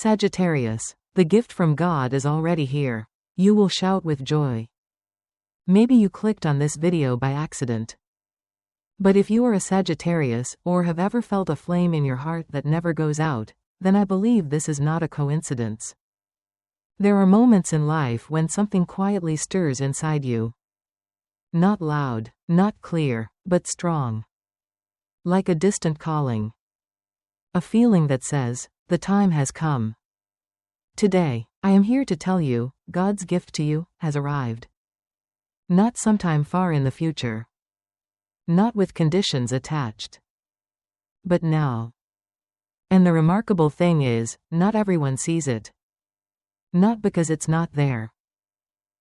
Sagittarius, the gift from God is already here. You will shout with joy. Maybe you clicked on this video by accident. But if you are a Sagittarius, or have ever felt a flame in your heart that never goes out, then I believe this is not a coincidence. There are moments in life when something quietly stirs inside you. Not loud, not clear, but strong. Like a distant calling. A feeling that says, the time has come. Today, I am here to tell you, God's gift to you has arrived. Not sometime far in the future. Not with conditions attached. But now. And the remarkable thing is, not everyone sees it. Not because it's not there.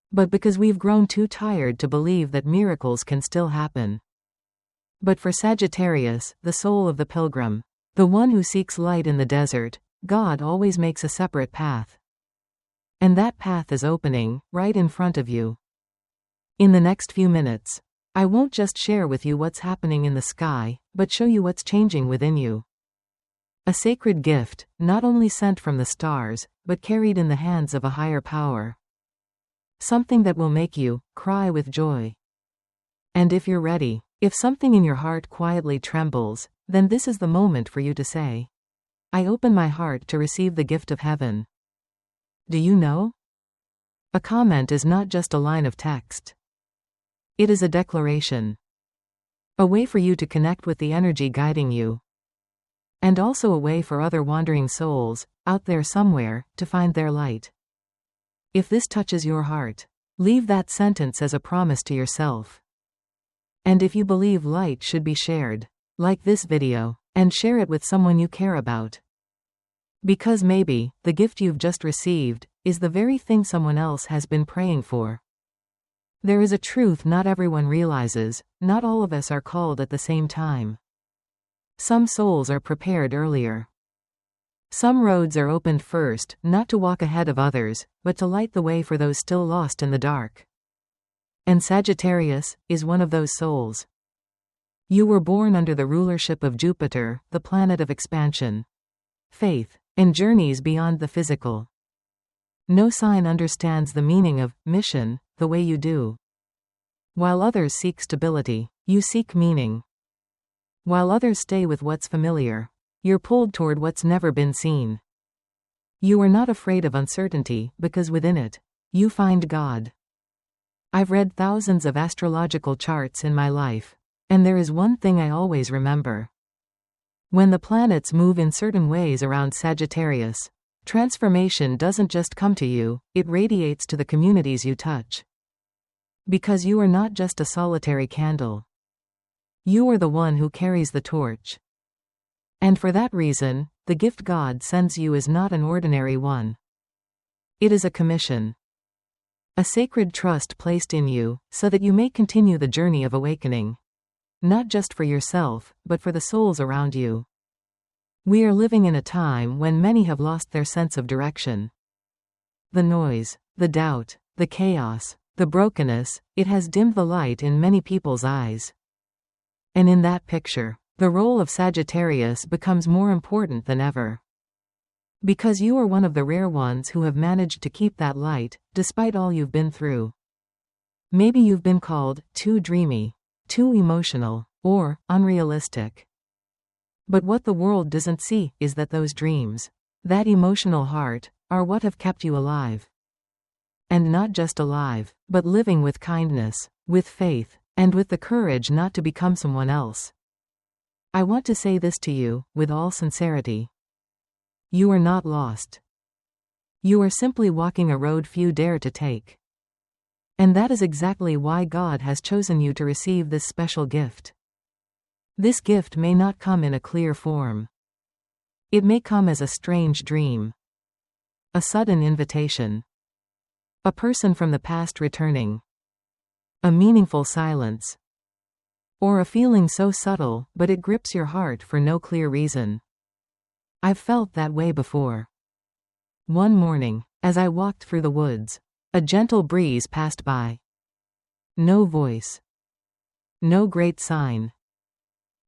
But because we've grown too tired to believe that miracles can still happen. But for Sagittarius, the soul of the pilgrim, the one who seeks light in the desert, God always makes a separate path. And that path is opening, right in front of you. In the next few minutes, I won't just share with you what's happening in the sky, but show you what's changing within you. A sacred gift, not only sent from the stars, but carried in the hands of a higher power. Something that will make you cry with joy. And if you're ready, if something in your heart quietly trembles, then this is the moment for you to say, I open my heart to receive the gift of heaven. Do you know? A comment is not just a line of text. It is a declaration. A way for you to connect with the energy guiding you. And also a way for other wandering souls, out there somewhere, to find their light. If this touches your heart, leave that sentence as a promise to yourself. And if you believe light should be shared, like this video, and share it with someone you care about. Because maybe, the gift you've just received, is the very thing someone else has been praying for. There is a truth not everyone realizes, not all of us are called at the same time. Some souls are prepared earlier. Some roads are opened first, not to walk ahead of others, but to light the way for those still lost in the dark. And Sagittarius is one of those souls. You were born under the rulership of Jupiter, the planet of expansion, faith, and journeys beyond the physical. No sign understands the meaning of mission the way you do. While others seek stability, you seek meaning. While others stay with what's familiar, you're pulled toward what's never been seen. You are not afraid of uncertainty, because within it, you find God. I've read thousands of astrological charts in my life, and there is one thing I always remember. When the planets move in certain ways around Sagittarius, transformation doesn't just come to you, it radiates to the communities you touch. Because you are not just a solitary candle. You are the one who carries the torch. And for that reason, the gift God sends you is not an ordinary one. It is a commission. A sacred trust placed in you, so that you may continue the journey of awakening. Not just for yourself, but for the souls around you. We are living in a time when many have lost their sense of direction. The noise, the doubt, the chaos, the brokenness, it has dimmed the light in many people's eyes. And in that picture, the role of Sagittarius becomes more important than ever. Because you are one of the rare ones who have managed to keep that light, despite all you've been through. Maybe you've been called too dreamy, too emotional, or unrealistic. But what the world doesn't see is that those dreams, that emotional heart, are what have kept you alive. And not just alive, but living with kindness, with faith, and with the courage not to become someone else. I want to say this to you, with all sincerity. You are not lost. You are simply walking a road few dare to take. And that is exactly why God has chosen you to receive this special gift. This gift may not come in a clear form. It may come as a strange dream. A sudden invitation. A person from the past returning. A meaningful silence. Or a feeling so subtle, but it grips your heart for no clear reason. I've felt that way before. One morning, as I walked through the woods, a gentle breeze passed by. No voice. No great sign.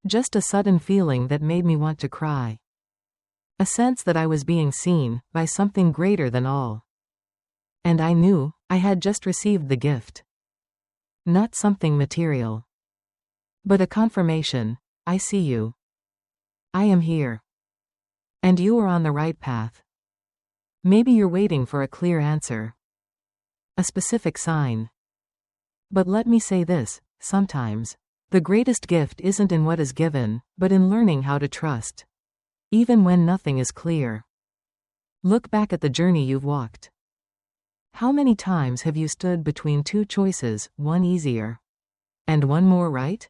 Just a sudden feeling that made me want to cry. A sense that I was being seen by something greater than all. And I knew I had just received the gift. Not something material, but a confirmation. I see you. I am here. And you are on the right path. Maybe you're waiting for a clear answer, a specific sign. But let me say this, sometimes the greatest gift isn't in what is given, but in learning how to trust, even when nothing is clear. Look back at the journey you've walked. How many times have you stood between two choices, one easier and one more right?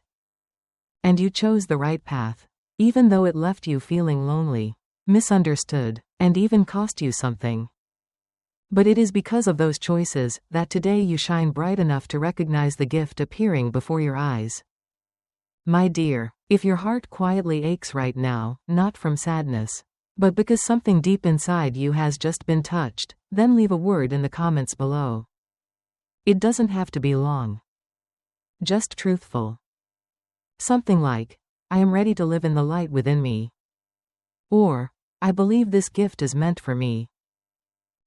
And you chose the right path, even though it left you feeling lonely, misunderstood, and even cost you something. But it is because of those choices that today you shine bright enough to recognize the gift appearing before your eyes. My dear, if your heart quietly aches right now, not from sadness, but because something deep inside you has just been touched, then leave a word in the comments below. It doesn't have to be long. Just truthful. Something like, I am ready to live in the light within me. Or, I believe this gift is meant for me.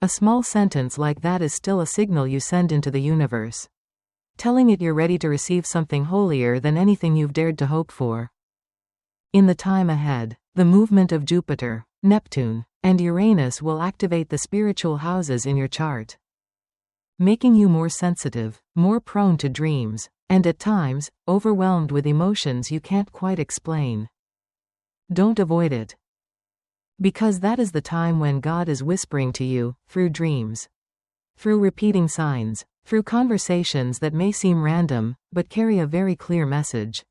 A small sentence like that is still a signal you send into the universe, telling it you're ready to receive something holier than anything you've dared to hope for. In the time ahead, the movement of Jupiter, Neptune, and Uranus will activate the spiritual houses in your chart, making you more sensitive, more prone to dreams, and at times, overwhelmed with emotions you can't quite explain. Don't avoid it. Because that is the time when God is whispering to you, through dreams, through repeating signs, through conversations that may seem random, but carry a very clear message.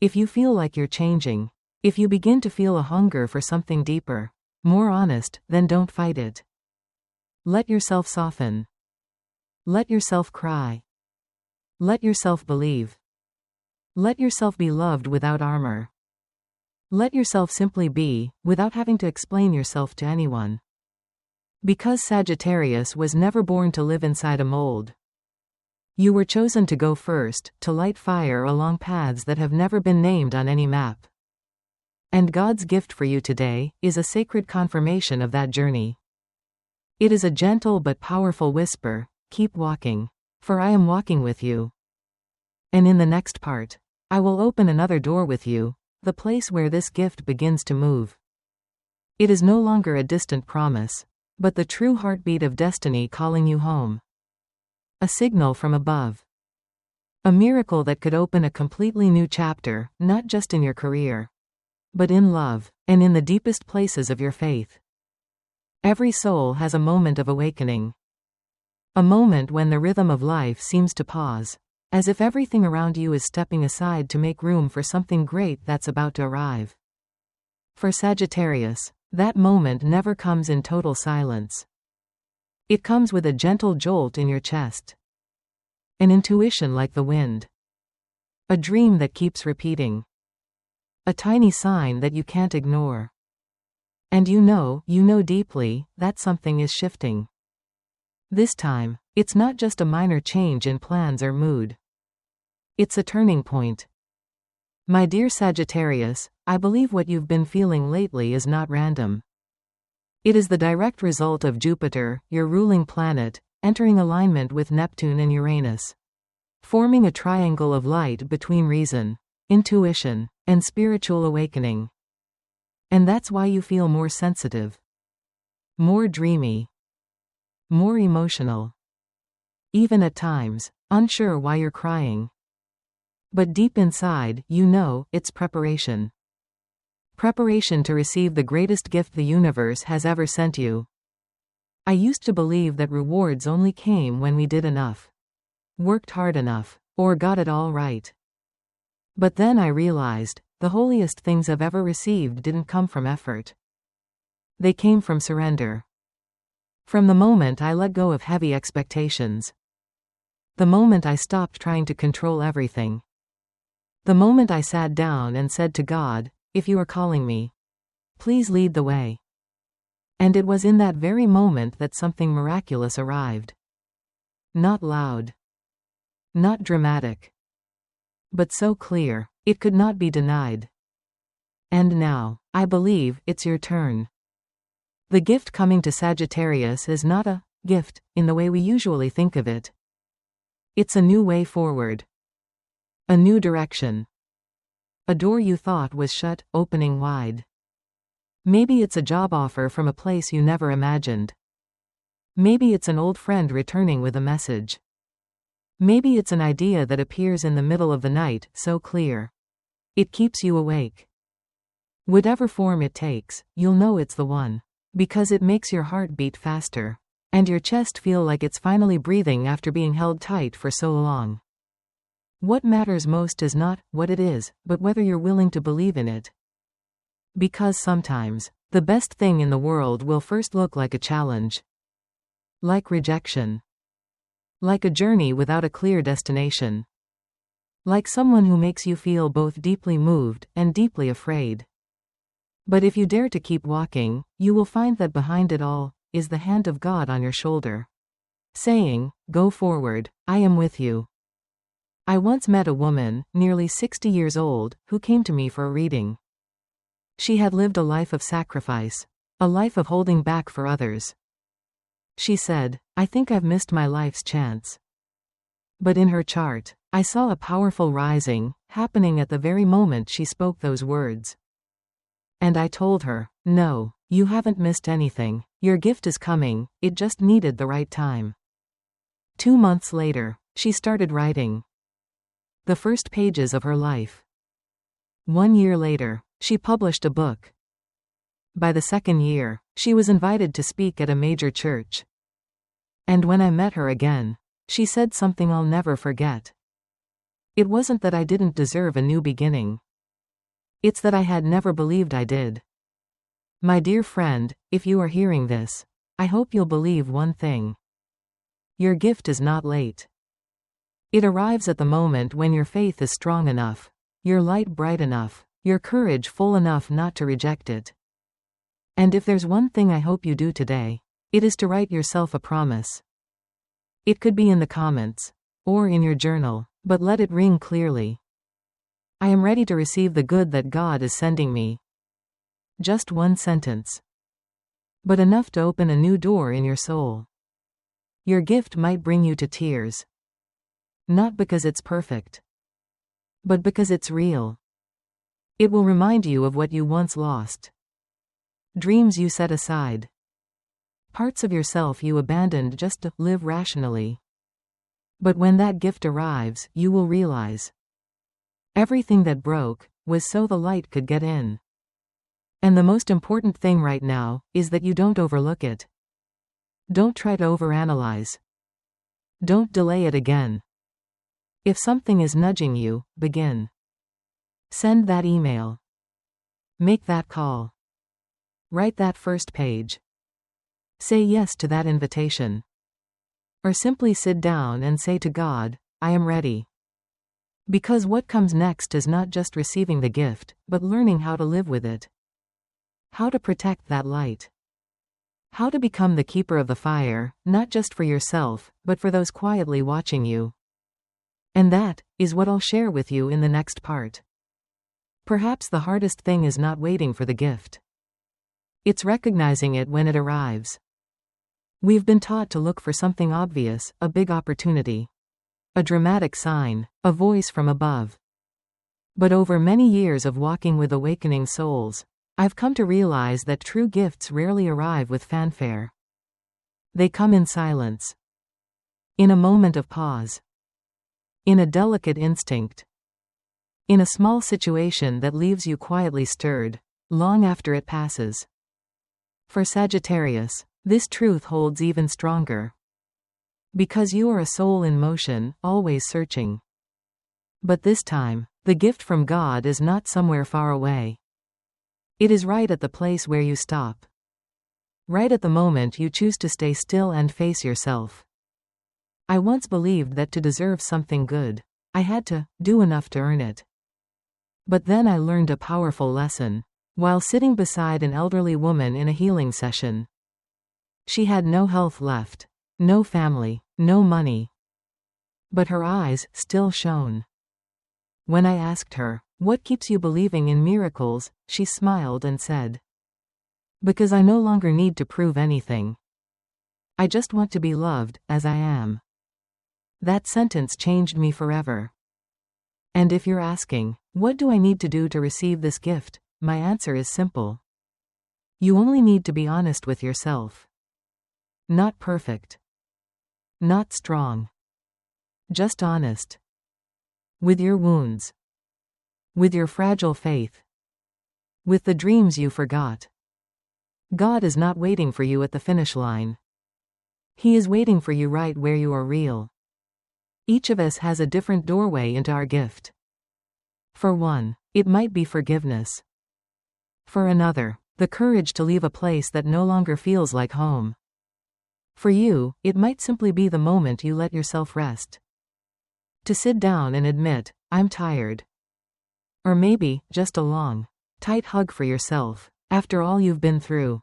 If you feel like you're changing, if you begin to feel a hunger for something deeper, more honest, then don't fight it. Let yourself soften. Let yourself cry. Let yourself believe. Let yourself be loved without armor. Let yourself simply be, without having to explain yourself to anyone. Because Sagittarius was never born to live inside a mold. You were chosen to go first, to light fire along paths that have never been named on any map. And God's gift for you today is a sacred confirmation of that journey. It is a gentle but powerful whisper, keep walking, for I am walking with you. And in the next part, I will open another door with you, the place where this gift begins to move. It is no longer a distant promise, but the true heartbeat of destiny calling you home. A signal from above. A miracle that could open a completely new chapter, not just in your career, but in love, and in the deepest places of your faith. Every soul has a moment of awakening. A moment when the rhythm of life seems to pause, as if everything around you is stepping aside to make room for something great that's about to arrive. For Sagittarius, that moment never comes in total silence. It comes with a gentle jolt in your chest. An intuition like the wind. A dream that keeps repeating. A tiny sign that you can't ignore. And you know deeply, that something is shifting. This time, it's not just a minor change in plans or mood. It's a turning point. My dear Sagittarius, I believe what you've been feeling lately is not random. It is the direct result of Jupiter, your ruling planet, entering alignment with Neptune and Uranus, forming a triangle of light between reason, intuition, and spiritual awakening. And that's why you feel more sensitive, more dreamy, more emotional, even at times, unsure why you're crying. But deep inside, you know, it's preparation. Preparation to receive the greatest gift the universe has ever sent you. I used to believe that rewards only came when we did enough, worked hard enough, or got it all right. But then I realized, the holiest things I've ever received didn't come from effort. They came from surrender. From the moment I let go of heavy expectations. The moment I stopped trying to control everything. The moment I sat down and said to God, if you are calling me, please lead the way. And it was in that very moment that something miraculous arrived. Not loud. Not dramatic. But so clear, it could not be denied. And now, I believe it's your turn. The gift coming to Sagittarius is not a gift in the way we usually think of it. It's a new way forward. A new direction. A door you thought was shut, opening wide. Maybe it's a job offer from a place you never imagined. Maybe it's an old friend returning with a message. Maybe it's an idea that appears in the middle of the night, so clear. It keeps you awake. Whatever form it takes, you'll know it's the one. Because it makes your heart beat faster. And your chest feel like it's finally breathing after being held tight for so long. What matters most is not what it is, but whether you're willing to believe in it. Because sometimes, the best thing in the world will first look like a challenge. Like rejection. Like a journey without a clear destination. Like someone who makes you feel both deeply moved and deeply afraid. But if you dare to keep walking, you will find that behind it all is the hand of God on your shoulder. Saying, go forward, I am with you. I once met a woman, nearly 60 years old, who came to me for a reading. She had lived a life of sacrifice. A life of holding back for others. She said, I think I've missed my life's chance. But in her chart, I saw a powerful rising, happening at the very moment she spoke those words. And I told her, no, you haven't missed anything. Your gift is coming, it just needed the right time. 2 months later, she started writing the first pages of her life. 1 year later, she published a book. By the 2nd year, she was invited to speak at a major church. And when I met her again, she said something I'll never forget. It wasn't that I didn't deserve a new beginning. It's that I had never believed I did. My dear friend, if you are hearing this, I hope you'll believe one thing. Your gift is not late. It arrives at the moment when your faith is strong enough, your light bright enough, your courage full enough not to reject it. And if there's one thing I hope you do today, it is to write yourself a promise. It could be in the comments, or in your journal, but let it ring clearly. I am ready to receive the good that God is sending me. Just one sentence. But enough to open a new door in your soul. Your gift might bring you to tears. Not because it's perfect, but because it's real. It will remind you of what you once lost. Dreams you set aside. Parts of yourself you abandoned just to live rationally. But when that gift arrives, you will realize everything that broke was so the light could get in. And the most important thing right now is that you don't overlook it. Don't try to overanalyze. Don't delay it again. If something is nudging you, begin. Send that email. Make that call. Write that first page. Say yes to that invitation. Or simply sit down and say to God, I am ready. Because what comes next is not just receiving the gift, but learning how to live with it. How to protect that light. How to become the keeper of the fire, not just for yourself, but for those quietly watching you. And that is what I'll share with you in the next part. Perhaps the hardest thing is not waiting for the gift. It's recognizing it when it arrives. We've been taught to look for something obvious, a big opportunity. A dramatic sign, a voice from above. But over many years of walking with awakening souls, I've come to realize that true gifts rarely arrive with fanfare. They come in silence. In a moment of pause. In a delicate instinct. In a small situation that leaves you quietly stirred, long after it passes. For Sagittarius, this truth holds even stronger. Because you are a soul in motion, always searching. But this time, the gift from God is not somewhere far away. It is right at the place where you stop. Right at the moment you choose to stay still and face yourself. I once believed that to deserve something good, I had to do enough to earn it. But then I learned a powerful lesson, while sitting beside an elderly woman in a healing session. She had no health left. No family, no money. But her eyes still shone. When I asked her, What keeps you believing in miracles? She smiled and said. Because I no longer need to prove anything. I just want to be loved, as I am. That sentence changed me forever. And if you're asking, what do I need to do to receive this gift? My answer is simple. You only need to be honest with yourself. Not perfect. Not strong. Just honest. With your wounds. With your fragile faith. With the dreams you forgot. God is not waiting for you at the finish line. He is waiting for you right where you are real. Each of us has a different doorway into our gift. For one, it might be forgiveness. For another, the courage to leave a place that no longer feels like home. For you, it might simply be the moment you let yourself rest. To sit down and admit, I'm tired. Or maybe, just a long, tight hug for yourself, after all you've been through.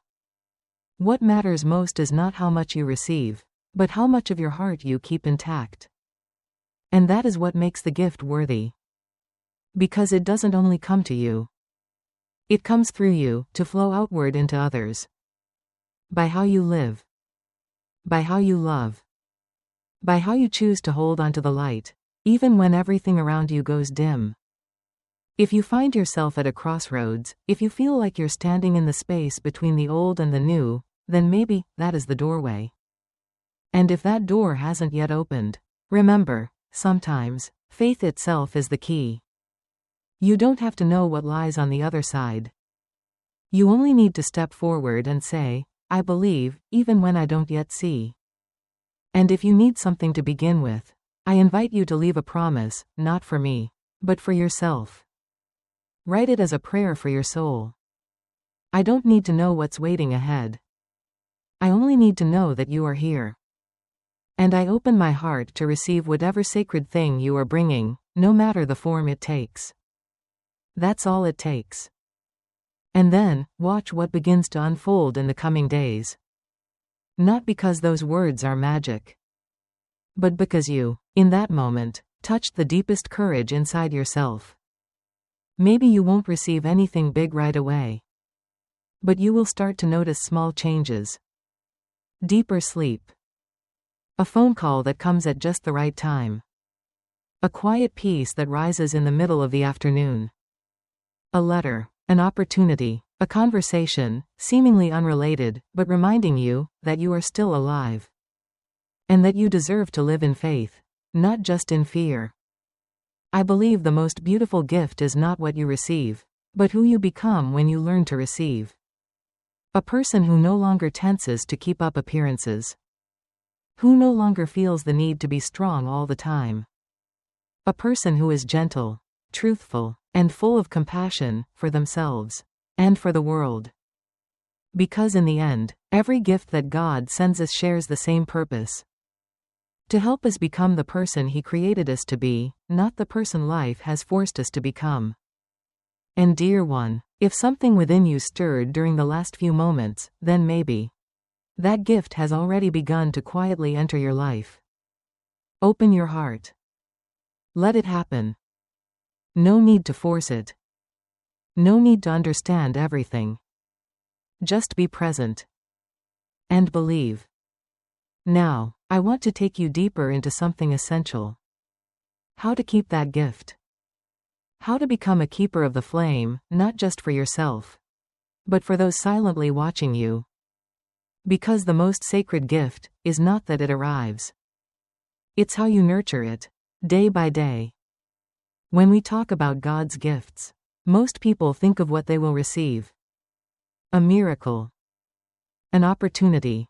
What matters most is not how much you receive, but how much of your heart you keep intact. And that is what makes the gift worthy. Because it doesn't only come to you. It comes through you, to flow outward into others. By how you live. By how you love. By how you choose to hold onto the light, even when everything around you goes dim. If you find yourself at a crossroads, if you feel like you're standing in the space between the old and the new, then maybe that is the doorway. And if that door hasn't yet opened, remember, sometimes, faith itself is the key. You don't have to know what lies on the other side. You only need to step forward and say, I believe, even when I don't yet see. And if you need something to begin with, I invite you to leave a promise, not for me, but for yourself. Write it as a prayer for your soul. I don't need to know what's waiting ahead. I only need to know that you are here. And I open my heart to receive whatever sacred thing you are bringing, no matter the form it takes. That's all it takes. And then, watch what begins to unfold in the coming days. Not because those words are magic. But because you, in that moment, touched the deepest courage inside yourself. Maybe you won't receive anything big right away. But you will start to notice small changes. Deeper sleep. A phone call that comes at just the right time. A quiet peace that rises in the middle of the afternoon. A letter, an opportunity, a conversation, seemingly unrelated, but reminding you that you are still alive. And that you deserve to live in faith, not just in fear. I believe the most beautiful gift is not what you receive, but who you become when you learn to receive. A person who no longer tenses to keep up appearances. Who no longer feels the need to be strong all the time. A person who is gentle, truthful, and full of compassion, for themselves, and for the world. Because in the end, every gift that God sends us shares the same purpose. To help us become the person He created us to be, not the person life has forced us to become. And dear one, if something within you stirred during the last few moments, then maybe that gift has already begun to quietly enter your life. Open your heart. Let it happen. No need to force it. No need to understand everything. Just be present. And believe. Now, I want to take you deeper into something essential. How to keep that gift. How to become a keeper of the flame, not just for yourself, but for those silently watching you. Because the most sacred gift is not that it arrives. It's how you nurture it, day by day. When we talk about God's gifts, most people think of what they will receive. A miracle. An opportunity.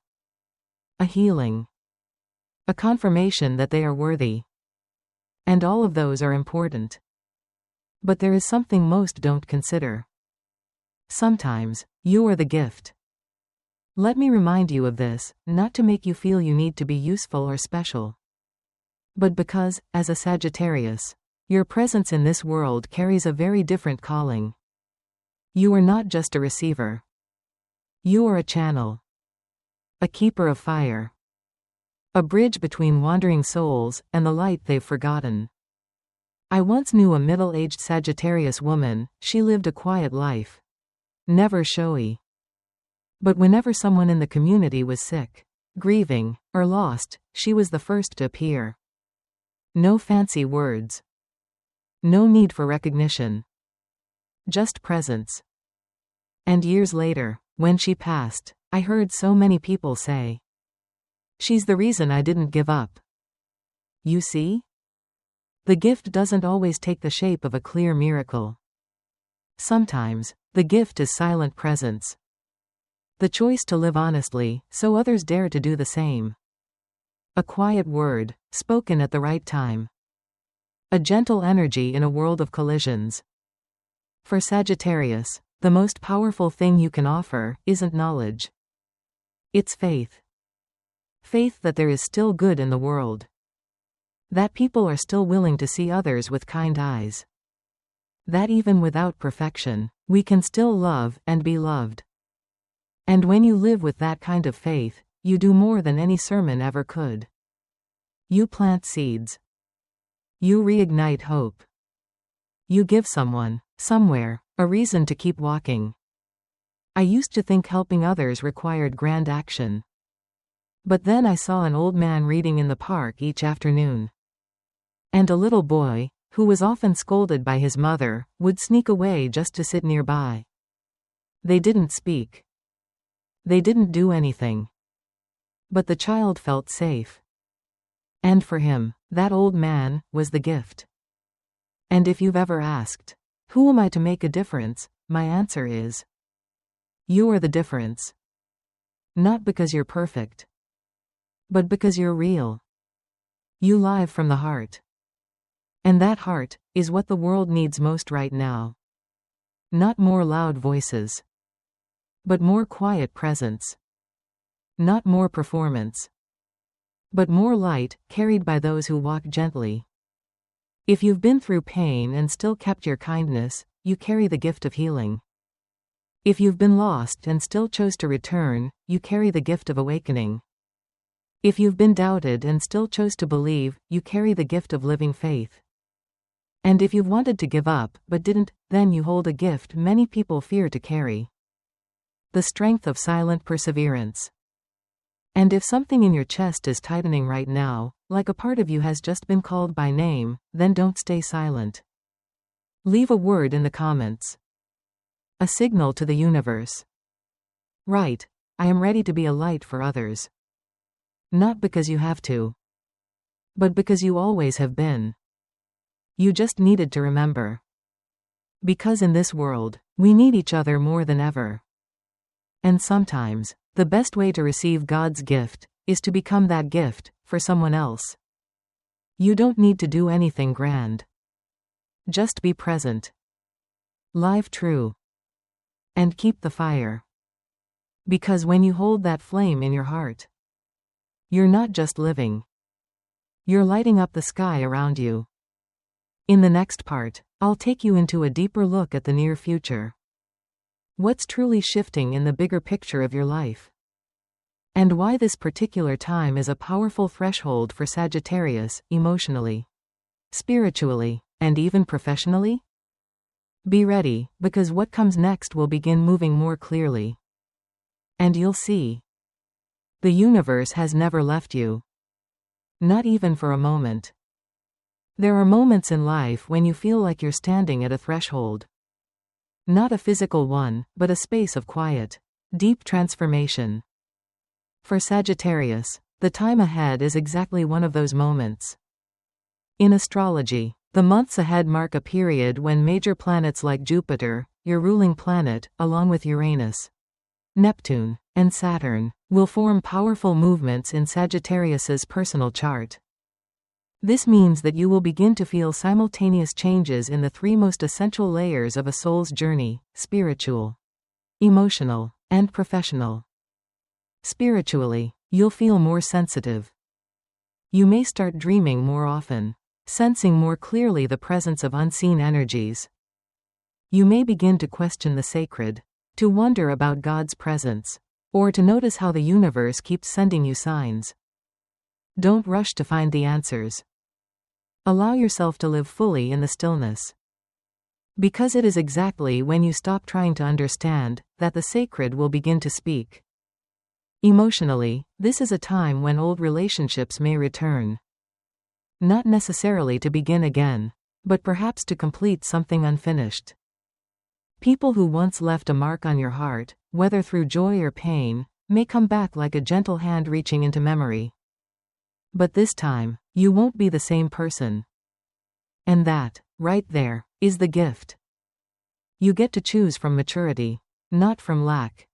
A healing. A confirmation that they are worthy. And all of those are important. But there is something most don't consider. Sometimes, you are the gift. Let me remind you of this, not to make you feel you need to be useful or special. But because, as a Sagittarius, your presence in this world carries a very different calling. You are not just a receiver. You are a channel. A keeper of fire. A bridge between wandering souls and the light they've forgotten. I once knew a middle-aged Sagittarius woman. She lived a quiet life. Never showy. But whenever someone in the community was sick, grieving, or lost, she was the first to appear. No fancy words. No need for recognition. Just presence. And years later, when she passed, I heard so many people say, "She's the reason I didn't give up." You see? The gift doesn't always take the shape of a clear miracle. Sometimes, the gift is silent presence. The choice to live honestly, so others dare to do the same. A quiet word, spoken at the right time. A gentle energy in a world of collisions. For Sagittarius, the most powerful thing you can offer isn't knowledge. It's faith. Faith that there is still good in the world. That people are still willing to see others with kind eyes. That even without perfection, we can still love and be loved. And when you live with that kind of faith, you do more than any sermon ever could. You plant seeds. You reignite hope. You give someone, somewhere, a reason to keep walking. I used to think helping others required grand action. But then I saw an old man reading in the park each afternoon. And a little boy, who was often scolded by his mother, would sneak away just to sit nearby. They didn't speak. They didn't do anything. But the child felt safe. And for him, that old man was the gift. And if you've ever asked, "Who am I to make a difference?" my answer is, you are the difference. Not because you're perfect, but because you're real. You live from the heart. And that heart is what the world needs most right now. Not more loud voices, but more quiet presence. Not more performance, but more light, carried by those who walk gently. If you've been through pain and still kept your kindness, you carry the gift of healing. If you've been lost and still chose to return, you carry the gift of awakening. If you've been doubted and still chose to believe, you carry the gift of living faith. And if you've wanted to give up, but didn't, then you hold a gift many people fear to carry. The strength of silent perseverance. And if something in your chest is tightening right now, like a part of you has just been called by name, then don't stay silent. Leave a word in the comments. A signal to the universe. Right, I am ready to be a light for others. Not because you have to, but because you always have been. You just needed to remember. Because in this world, we need each other more than ever. And sometimes, the best way to receive God's gift is to become that gift for someone else. You don't need to do anything grand. Just be present. Live true. And keep the fire. Because when you hold that flame in your heart, you're not just living. You're lighting up the sky around you. In the next part, I'll take you into a deeper look at the near future. What's truly shifting in the bigger picture of your life? And why this particular time is a powerful threshold for Sagittarius, emotionally, spiritually, and even professionally? Be ready, because what comes next will begin moving more clearly. And you'll see. The universe has never left you. Not even for a moment. There are moments in life when you feel like you're standing at a threshold. Not a physical one, but a space of quiet, deep transformation. For Sagittarius, the time ahead is exactly one of those moments. In astrology, the months ahead mark a period when major planets like Jupiter, your ruling planet, along with Uranus, Neptune, and Saturn, will form powerful movements in Sagittarius's personal chart. This means that you will begin to feel simultaneous changes in the three most essential layers of a soul's journey: spiritual, emotional, and professional. Spiritually, you'll feel more sensitive. You may start dreaming more often, sensing more clearly the presence of unseen energies. You may begin to question the sacred, to wonder about God's presence, or to notice how the universe keeps sending you signs. Don't rush to find the answers. Allow yourself to live fully in the stillness. Because it is exactly when you stop trying to understand that the sacred will begin to speak. Emotionally, this is a time when old relationships may return. Not necessarily to begin again, but perhaps to complete something unfinished. People who once left a mark on your heart, whether through joy or pain, may come back like a gentle hand reaching into memory. But this time, you won't be the same person. And that, right there, is the gift. You get to choose from maturity, not from lack.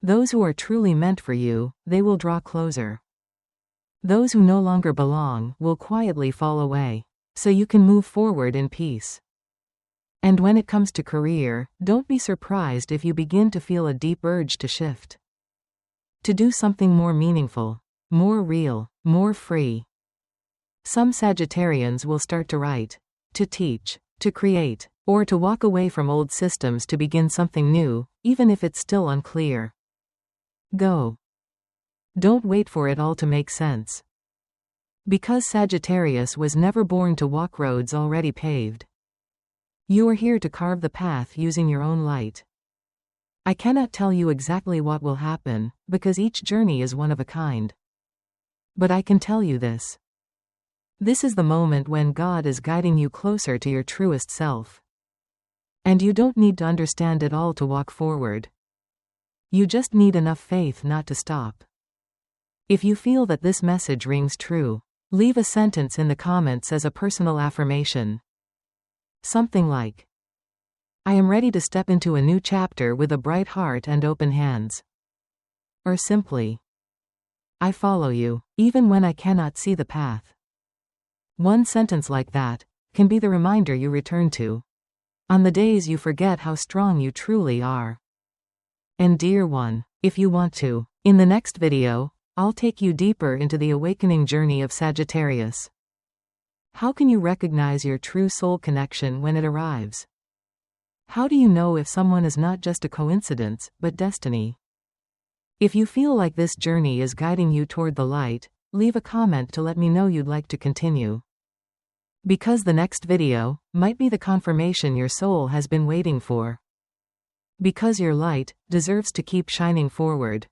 Those who are truly meant for you, they will draw closer. Those who no longer belong will quietly fall away, so you can move forward in peace. And when it comes to career, don't be surprised if you begin to feel a deep urge to shift. To do something more meaningful, more real, more free. Some Sagittarians will start to write, to teach, to create, or to walk away from old systems to begin something new, even if it's still unclear. Go. Don't wait for it all to make sense. Because Sagittarius was never born to walk roads already paved. You are here to carve the path using your own light. I cannot tell you exactly what will happen, because each journey is one of a kind. But I can tell you this. This is the moment when God is guiding you closer to your truest self. And you don't need to understand it all to walk forward. You just need enough faith not to stop. If you feel that this message rings true, leave a sentence in the comments as a personal affirmation. Something like, I am ready to step into a new chapter with a bright heart and open hands. Or simply, I follow you, even when I cannot see the path. One sentence like that can be the reminder you return to on the days you forget how strong you truly are. And dear one, if you want to, in the next video, I'll take you deeper into the awakening journey of Sagittarius. How can you recognize your true soul connection when it arrives? How do you know if someone is not just a coincidence, but destiny? If you feel like this journey is guiding you toward the light, leave a comment to let me know you'd like to continue. Because the next video might be the confirmation your soul has been waiting for. Because your light deserves to keep shining forward.